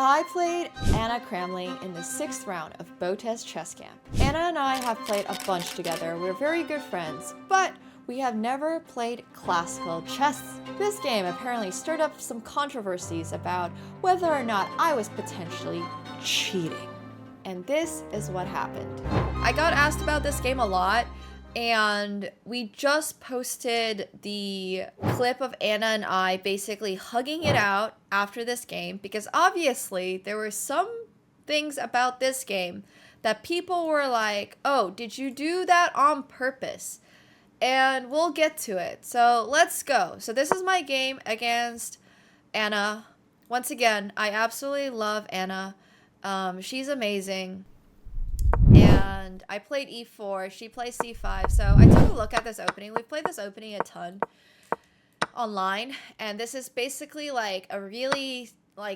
I played Anna Cramling in the 6th round of Botez Chess Camp. Anna and I have played a bunch together. We're very good friends, but we have never played classical chess. This game apparently stirred up some controversies about whether or not I was potentially cheating. And this is what happened. I got asked about this game a lot, and we just posted the clip of Anna and I basically hugging it out after this game, because obviously there were some things about this game that people were like, oh, did you do that on purpose? And we'll get to it. So let's go. So this is my game against Anna. Once again, I absolutely love Anna. She's amazing. And I played e4, she plays c5, so I took a look at this opening. We've played this opening a ton online, and this is basically like a really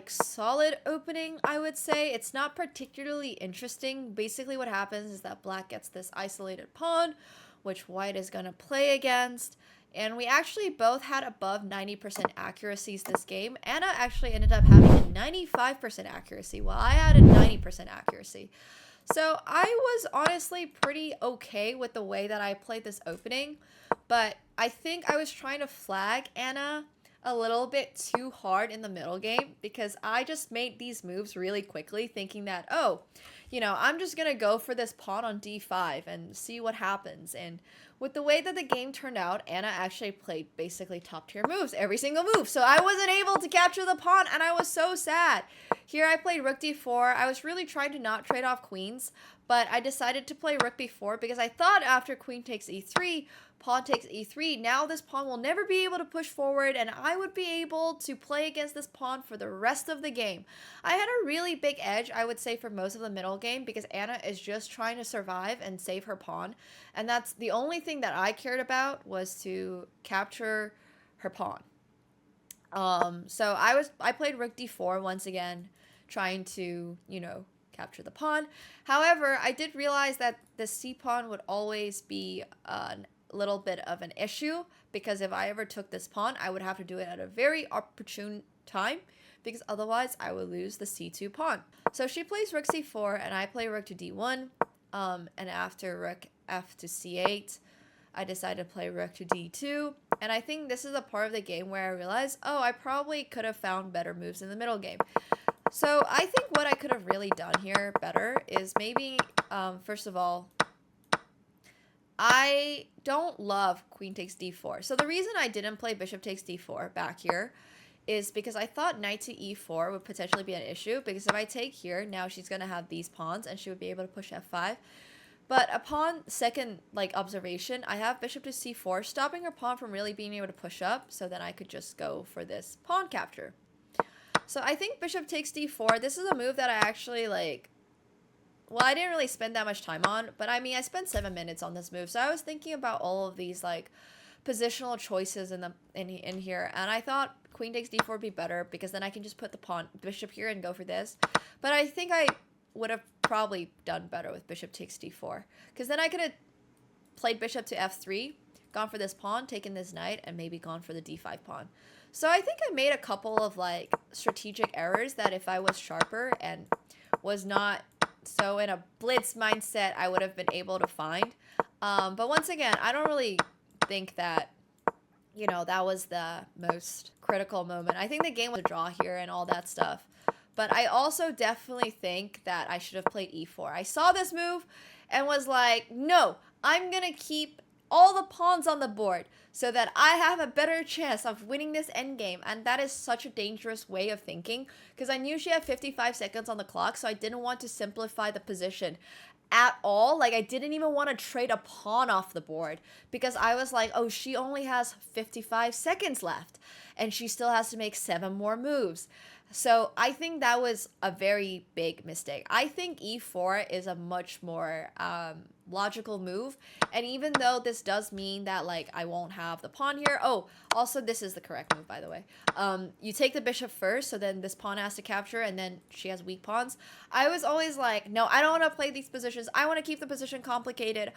solid opening, I would say. It's not particularly interesting. Basically what happens is that black gets this isolated pawn, which white is going to play against, and we actually both had above 90% accuracies this game. Anna actually ended up having a 95% accuracy, while I had a 90% accuracy. So I was honestly pretty okay with the way that I played this opening, but I think I was trying to flag Anna a little bit too hard in the middle game, because I just made these moves really quickly thinking that, oh, you know, I'm just going to go for this pawn on d5 and see what happens. And with the way that the game turned out, Anna actually played basically top tier moves, every single move. So I wasn't able to capture the pawn, and I was so sad. Here I played rook d4. I was really trying to not trade off queens, but I decided to play rook b4 because I thought after queen takes e3, pawn takes e3, now this pawn will never be able to push forward, and I would be able to play against this pawn for the rest of the game. I had a really big edge, I would say, for most of the middle game, because Anna is just trying to survive and save her pawn, and that's the only thing that I cared about, was to capture her pawn. So I played rook d4 once again, trying to, you know, capture the pawn. However, I did realize that the c pawn would always be a little bit of an issue, because if I ever took this pawn, I would have to do it at a very opportune time, because otherwise I would lose the c2 pawn. So she plays rook c4 and I play rook to d1, and after rook f to c8, I decided to play rook to d2, and I think this is a part of the game where I realized, oh, I probably could have found better moves in the middle game. So I think what I could have really done here better is maybe, first of all, I don't love queen takes d4. So the reason I didn't play bishop takes d4 back here is because I thought knight to e4 would potentially be an issue, because if I take here, now she's going to have these pawns and she would be able to push f5. But upon second observation, I have bishop to c4, stopping her pawn from really being able to push up, so then I could just go for this pawn capture. So I think bishop takes d4. This is a move that I actually well, I didn't really spend that much time on, but I mean, I spent 7 minutes on this move. So I was thinking about all of these positional choices in here, and I thought queen takes d4 would be better, because then I can just put the bishop here and go for this. But I think I would have probably done better with bishop takes d4, because then I could have played bishop to f3, gone for this pawn, taken this knight, and maybe gone for the d5 pawn. So I think I made a couple of strategic errors that if I was sharper and was not so in a blitz mindset, I would have been able to find. But once again, I don't really think that, you know, that was the most critical moment. I think the game was a draw here and all that stuff. But I also definitely think that I should have played e4. I saw this move and was like, no, I'm going to keep all the pawns on the board so that I have a better chance of winning this endgame. And that is such a dangerous way of thinking, because I knew she had 55 seconds on the clock, so I didn't want to simplify the position at all. I didn't even want to trade a pawn off the board, because I was like, oh, she only has 55 seconds left and she still has to make 7 more moves. So I think that was a very big mistake. I think e4 is a much more logical move. And even though this does mean that I won't have the pawn here. Oh, also this is the correct move, by the way. You take the bishop first, so then this pawn has to capture, and then she has weak pawns. I was always like, no, I don't want to play these positions. I want to keep the position complicated,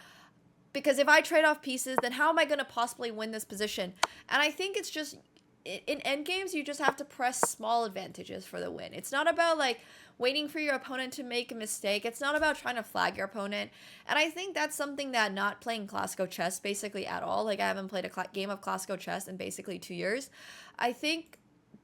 because if I trade off pieces, then how am I going to possibly win this position? And I think it's just in endgames, you just have to press small advantages for the win. It's not about like waiting for your opponent to make a mistake. It's not about trying to flag your opponent. And I think that's something that not playing classical chess basically at all, like I haven't played a game of classical chess in basically 2 years. I think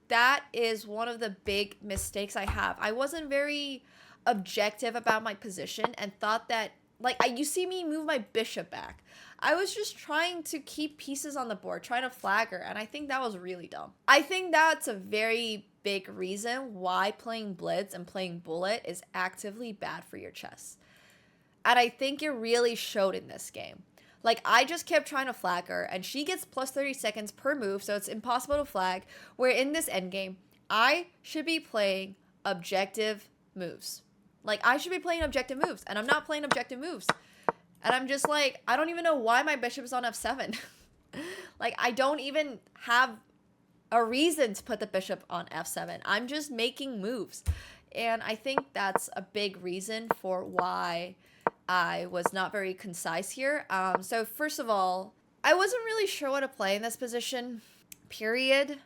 that is one of the big mistakes I have. I wasn't very objective about my position and thought that, like, you see me move my bishop back. I was just trying to keep pieces on the board, trying to flag her, and I think that was really dumb. I think that's a very big reason why playing blitz and playing bullet is actively bad for your chess. And I think it really showed in this game. Like, I just kept trying to flag her, and she gets plus 30 seconds per move, so it's impossible to flag. Where in this endgame, I should be playing objective moves. Like, I should be playing objective moves, and I'm not playing objective moves. And I'm just like, I don't even know why my bishop is on f7. Like, I don't even have a reason to put the bishop on f7. I'm just making moves. And I think that's a big reason for why I was not very concise here. So first of all, I wasn't really sure what to play in this position, period.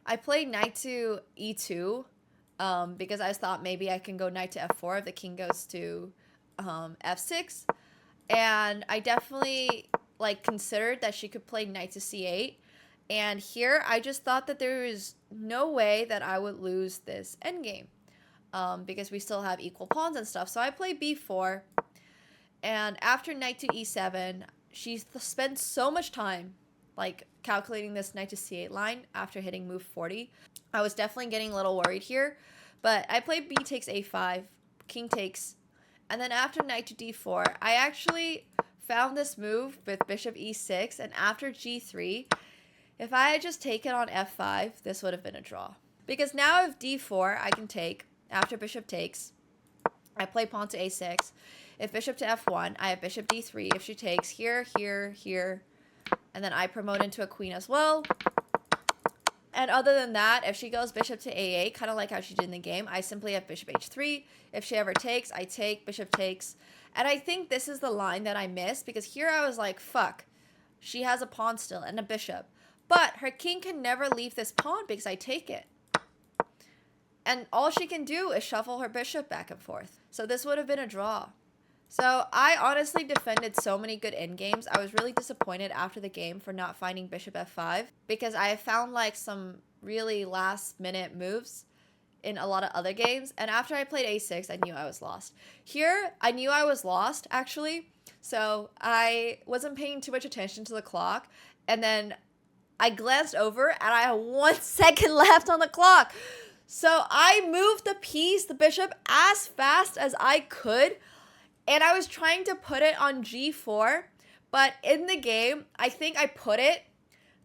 I played knight to e2 because I thought maybe I can go knight to f4 if the king goes to f6. And I definitely like considered that she could play knight to c8. And here I just thought that there was no way that I would lose this endgame because we still have equal pawns and stuff. So I played b4. And after knight to e7, she spent so much time like calculating this knight to c8 line after hitting move 40. I was definitely getting a little worried here. But I played b takes a5, king takes. And then after knight to d4, I actually found this move with bishop e6. And after g3, if I had just taken on f5, this would have been a draw. Because now if d4, I can take. After bishop takes, I play pawn to a6. If bishop to f1, I have bishop d3. If she takes here, here, here, and then I promote into a queen as well. And other than that, if she goes bishop to a8, kind of like how she did in the game, I simply have bishop h3. If she ever takes, I take, bishop takes. And I think this is the line that I missed, because here I was like, fuck, she has a pawn still and a bishop. But her king can never leave this pawn because I take it. And all she can do is shuffle her bishop back and forth. So this would have been a draw. So I honestly defended so many good endgames. I was really disappointed after the game for not finding bishop f5 because I found like some really last minute moves in a lot of other games. And after I played a6, I knew I was lost. Here, I knew I was lost actually. So I wasn't paying too much attention to the clock. And then I glanced over and I had 1 second left on the clock. So I moved the piece, the bishop, as fast as I could. And I was trying to put it on g4, but in the game, I think I put it,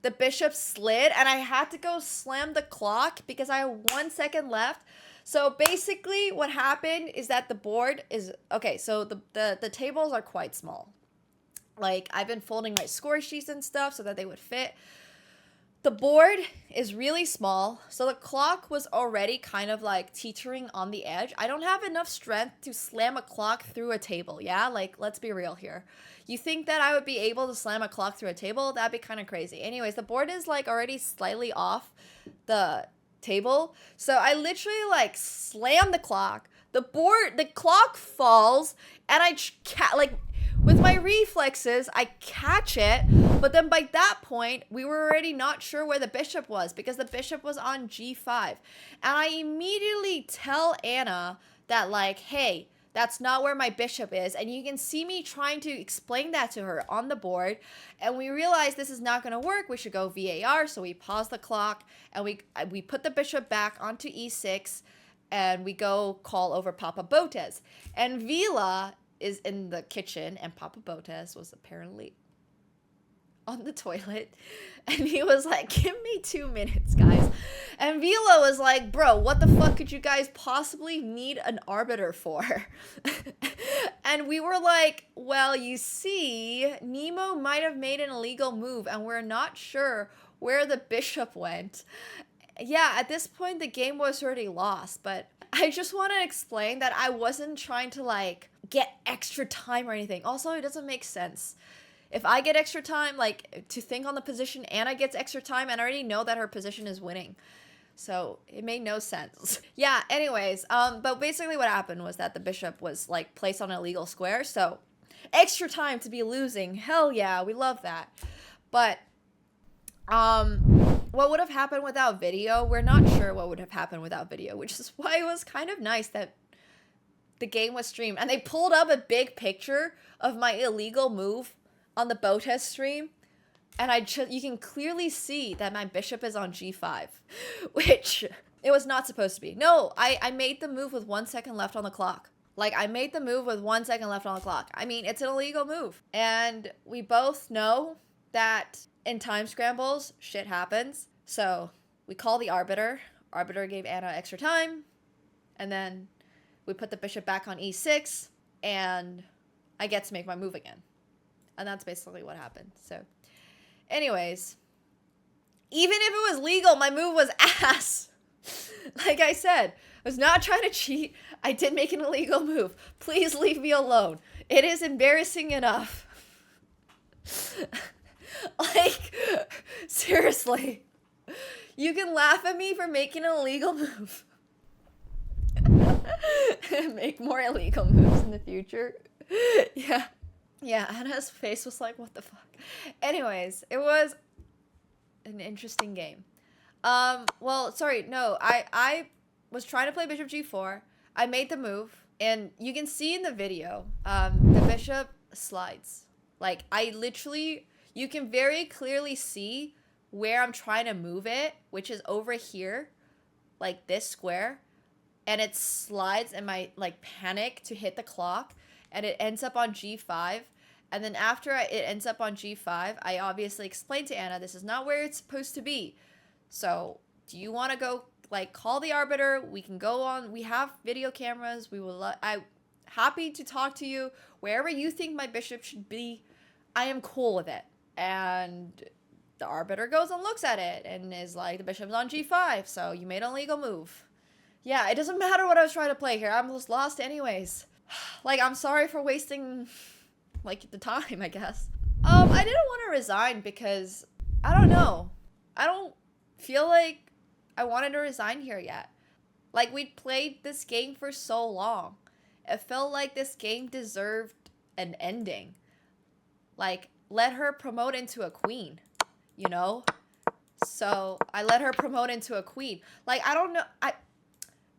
the bishop slid, and I had to go slam the clock because I had 1 second left. So basically what happened is that the board is, okay, so the tables are quite small. Like, I've been folding my score sheets and stuff so that they would fit. The board is really small, so the clock was already kind of like teetering on the edge. I don't have enough strength to slam a clock through a table, yeah? Like, let's be real here. You think that I would be able to slam a clock through a table? That'd be kind of crazy. Anyways, the board is like already slightly off the table, so I literally like slam the clock. The clock falls, and I with my reflexes, I catch it, but then by that point, we were already not sure where the bishop was because the bishop was on g5. And I immediately tell Anna that like, hey, that's not where my bishop is. And you can see me trying to explain that to her on the board. And we realized this is not going to work. We should go VAR. So we pause the clock and we put the bishop back onto e6 and we go call over Papa Botes. And Vila is in the kitchen and Papa Botes was apparently on the toilet, and he was like, give me 2 minutes, guys. And Vila was like, bro, what the fuck could you guys possibly need an arbiter for? And we were like, well, you see, Nemo might have made an illegal move and we're not sure where the bishop went. Yeah, at this point the game was already lost, but I just want to explain that I wasn't trying to like get extra time or anything. Also, it doesn't make sense. If I get extra time, like, to think on the position, Anna gets extra time, and I already know that her position is winning. So it made no sense. Yeah, anyways, but basically what happened was that the bishop was, like, placed on an illegal square, so extra time to be losing. Hell yeah, we love that. But, what would have happened without video? We're not sure what would have happened without video, which is why it was kind of nice that the game was streamed. And they pulled up a big picture of my illegal move on the Botez stream. And you can clearly see that my bishop is on g5, which it was not supposed to be. No, I made the move with 1 second left on the clock. Like, I made the move with 1 second left on the clock. I mean, it's an illegal move. And we both know that in time scrambles, shit happens. So we call the arbiter. Arbiter gave Anna extra time. And then we put the bishop back on e6. And I get to make my move again. And that's basically what happened. So anyways, even if it was legal, my move was ass. Like I said, I was not trying to cheat. I did make an illegal move. Please leave me alone. It is embarrassing enough. Like, seriously. You can laugh at me for making an illegal move. Make more illegal moves in the future. Yeah. Yeah, Anna's face was like, what the fuck? Anyways, it was an interesting game. Well, sorry, no, I was trying to play bishop g4. I made the move, and you can see in the video, the bishop slides. Like, you can very clearly see where I'm trying to move it, which is over here, like this square, and it slides in my, like, panic to hit the clock, and it ends up on g5. And then after it ends up on g5, I obviously explained to Anna, this is not where it's supposed to be. So do you want to go, like, call the arbiter? We can go on. We have video cameras. I'm happy to talk to you. Wherever you think my bishop should be, I am cool with it. And the arbiter goes and looks at it and is like, the bishop's on g5, so you made an illegal move. Yeah, it doesn't matter what I was trying to play here. I'm just lost anyways. Like, I'm sorry for wasting, like, the time, I guess. I didn't want to resign because, I don't know. I don't feel like I wanted to resign here yet. Like, we'd played this game for so long. It felt like this game deserved an ending. Like, let her promote into a queen, you know? So, I let her promote into a queen. Like, I don't know.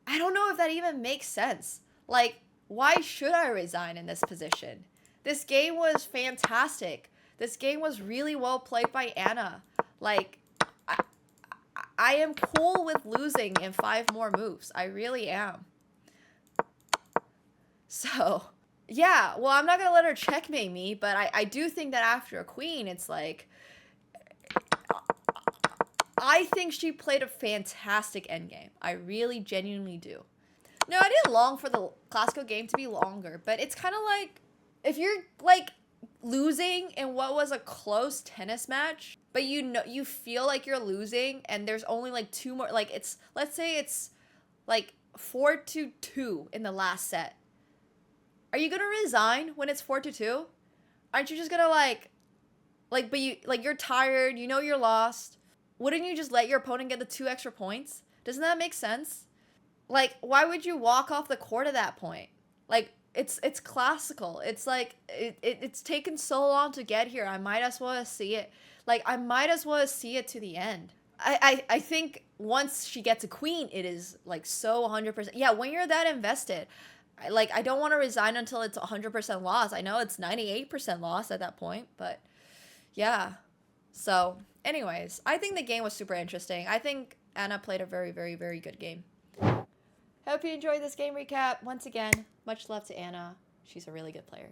I don't know if that even makes sense. Like, why should I resign in this position? This game was fantastic. This game was really well played by Anna. Like, I am cool with losing in 5 more moves. I really am. So, yeah. Well, I'm not going to let her checkmate me, but I do think that after a queen, it's like, I think she played a fantastic endgame. I really genuinely do. No, I didn't long for the classical game to be longer, but it's kind of like, if you're, like, losing in what was a close tennis match, but you feel like you're losing, and there's only, like, 2 more, like, let's say it's, like, 4-2 in the last set. Are you gonna resign when it's 4-2? Aren't you just gonna, but you're tired, you know you're lost. Wouldn't you just let your opponent get the 2 extra points? Doesn't that make sense? Like, why would you walk off the court at that point? Like, it's classical. It's like, it's taken so long to get here. I might as well see it. Like, I might as well see it to the end. I think once she gets a queen, it is, like, so 100%. Yeah, when you're that invested, I don't want to resign until it's 100% loss. I know it's 98% loss at that point, but yeah. So, anyways, I think the game was super interesting. I think Anna played a very, very, very good game. Hope you enjoyed this game recap. Once again, much love to Anna. She's a really good player.